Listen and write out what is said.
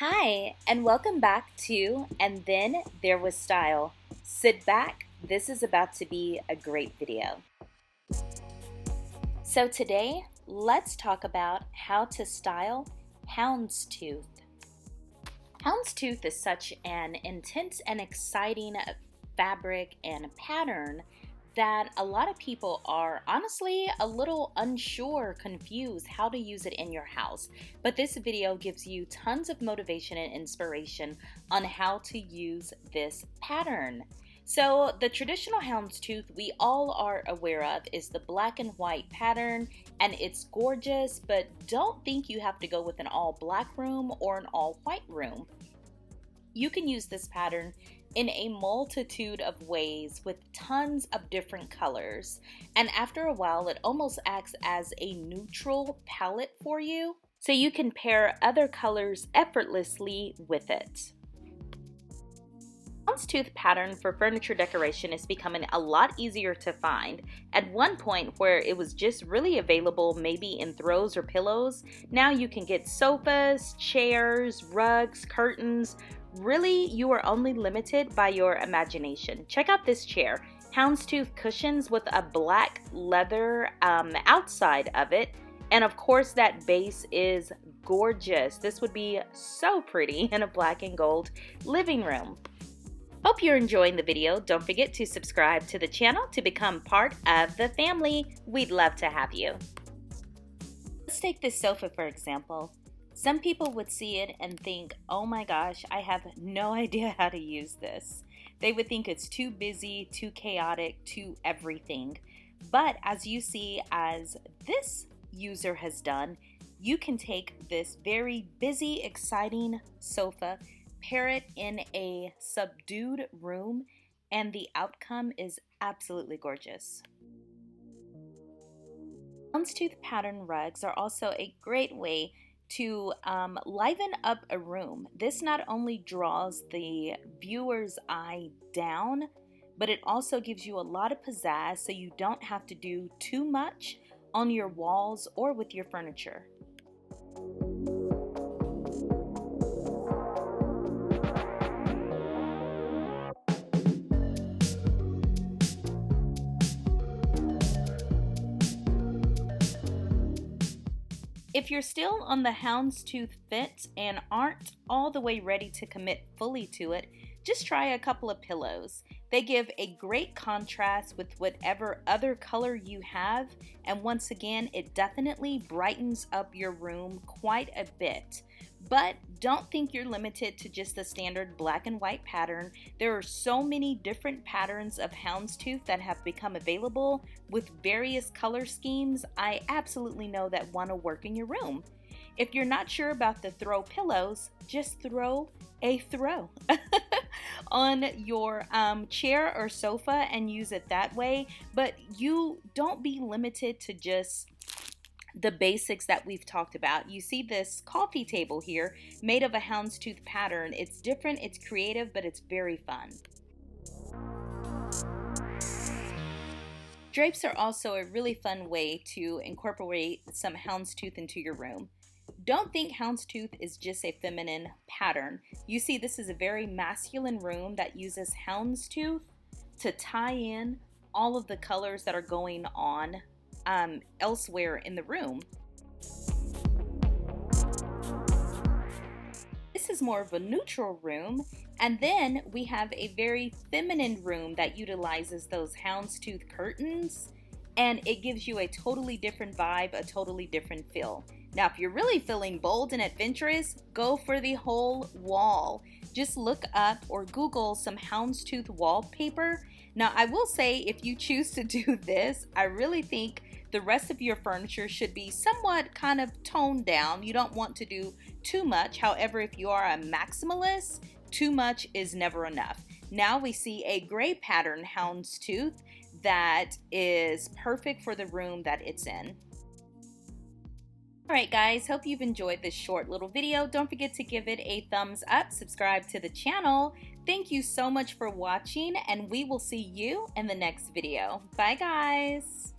Hi, and welcome back to And Then There Was Style. Sit back, this is about to be a great video. So today, let's talk about how to style houndstooth. Houndstooth is such an intense and exciting fabric and pattern that a lot of people are honestly a little unsure, confused how to use it in your house. But this video gives you tons of motivation and inspiration on how to use this pattern. So the traditional houndstooth we all are aware of is the black and white pattern, and it's gorgeous, but don't think you have to go with an all black room or an all white room. You can use this pattern in a multitude of ways with tons of different colors, and after a while it almost acts as a neutral palette for you, so you can pair other colors effortlessly with it. Houndstooth pattern for furniture decoration is becoming a lot easier to find. At one point where it was just really available maybe in throws or pillows, now you can get sofas, chairs, rugs, curtains. Really, you are only limited by your imagination. Check out this chair. Houndstooth cushions with a black leather outside of it. And of course that base is gorgeous. This would be so pretty in a black and gold living room. Hope you're enjoying the video. Don't forget to subscribe to the channel to become part of the family. We'd love to have you. Let's take this sofa for example. Some people would see it and think, oh my gosh, I have no idea how to use this. They would think it's too busy, too chaotic, too everything. But as you see, as this user has done, you can take this very busy, exciting sofa, pair it in a subdued room, and the outcome is absolutely gorgeous. Houndstooth pattern rugs are also a great way to liven up a room. This not only draws the viewer's eye down, but it also gives you a lot of pizzazz so you don't have to do too much on your walls or with your furniture. If you're still on the houndstooth fence and aren't all the way ready to commit fully to it, just try a couple of pillows. They give a great contrast with whatever other color you have, and once again, it definitely brightens up your room quite a bit. But don't think you're limited to just the standard black and white pattern. There are so many different patterns of houndstooth that have become available with various color schemes. I absolutely know that want to work in your room. If you're not sure about the throw pillows, just throw a throw on your chair or sofa and use it that way. But you don't be limited to just the basics that we've talked about. You see this coffee table here made of a houndstooth pattern. It's different, it's creative, but it's very fun. Drapes are also a really fun way to incorporate some houndstooth into your room. Don't think houndstooth is just a feminine pattern. You see, this is a very masculine room that uses houndstooth to tie in all of the colors that are going on elsewhere in the room. This is more of a neutral room, and then we have a very feminine room that utilizes those houndstooth curtains, and it gives you a totally different vibe, a totally different feel. Now, if you're really feeling bold and adventurous, go for the whole wall. Just look up or Google some houndstooth wallpaper. Now, I will say if you choose to do this, I really think the rest of your furniture should be somewhat kind of toned down. You don't want to do too much. However, if you are a maximalist, too much is never enough. Now we see a gray pattern houndstooth that is perfect for the room that it's in. Alright guys, hope you've enjoyed this short little video. Don't forget to give it a thumbs up, subscribe to the channel. Thank you so much for watching, and we will see you in the next video. Bye guys!